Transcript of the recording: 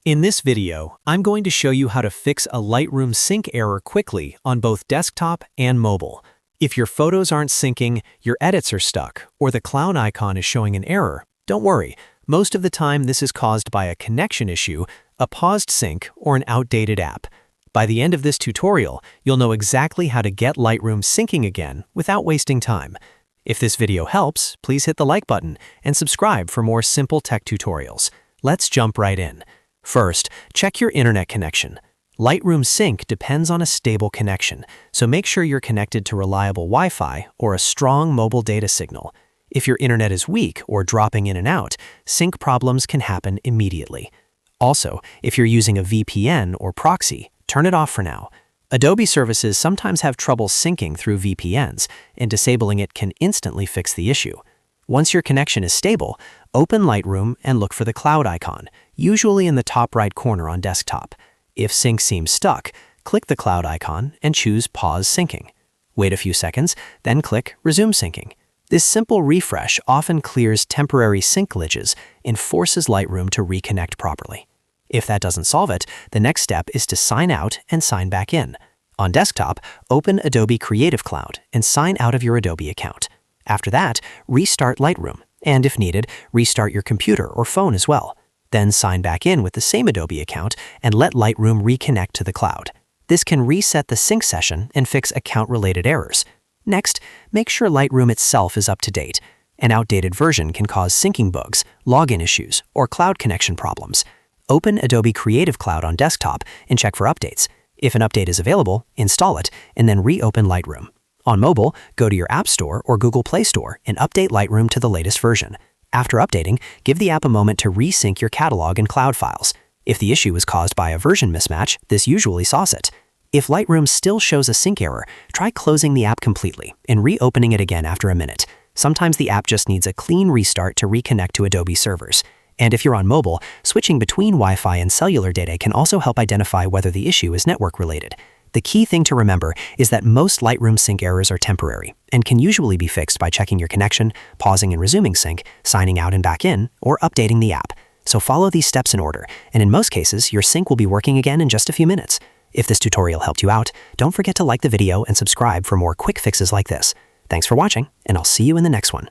In this video, I'm going to show you how to fix a Lightroom sync error quickly on both desktop and mobile. If your photos aren't syncing, your edits are stuck, or the cloud icon is showing an error, don't worry. Most of the time this is caused by a connection issue, a paused sync, or an outdated app. By the end of this tutorial, you'll know exactly how to get Lightroom syncing again without wasting time. If this video helps, please hit the like button and subscribe for more simple tech tutorials. Let's jump right in. First, check your internet connection. Lightroom Sync depends on a stable connection, so make sure you're connected to reliable Wi-Fi or a strong mobile data signal. If your internet is weak or dropping in and out, sync problems can happen immediately. Also, if you're using a VPN or proxy, turn it off for now. Adobe services sometimes have trouble syncing through VPNs, and disabling it can instantly fix the issue. Once your connection is stable, open Lightroom and look for the cloud icon, usually in the top right corner on desktop. If sync seems stuck, click the cloud icon and choose Pause Syncing. Wait a few seconds, then click Resume Syncing. This simple refresh often clears temporary sync glitches and forces Lightroom to reconnect properly. If that doesn't solve it, the next step is to sign out and sign back in. On desktop, open Adobe Creative Cloud and sign out of your Adobe account. After that, restart Lightroom, and if needed, restart your computer or phone as well. Then sign back in with the same Adobe account and let Lightroom reconnect to the cloud. This can reset the sync session and fix account-related errors. Next, make sure Lightroom itself is up to date. An outdated version can cause syncing bugs, login issues, or cloud connection problems. Open Adobe Creative Cloud on desktop and check for updates. If an update is available, install it, and then reopen Lightroom. On mobile, go to your App Store or Google Play Store and update Lightroom to the latest version. After updating, give the app a moment to resync your catalog and cloud files. If the issue is caused by a version mismatch, this usually solves it. If Lightroom still shows a sync error, try closing the app completely and reopening it again after a minute. Sometimes the app just needs a clean restart to reconnect to Adobe servers. And if you're on mobile, switching between Wi-Fi and cellular data can also help identify whether the issue is network-related. The key thing to remember is that most Lightroom sync errors are temporary and can usually be fixed by checking your connection, pausing and resuming sync, signing out and back in, or updating the app. So follow these steps in order, and in most cases, your sync will be working again in just a few minutes. If this tutorial helped you out, don't forget to like the video and subscribe for more quick fixes like this. Thanks for watching, and I'll see you in the next one.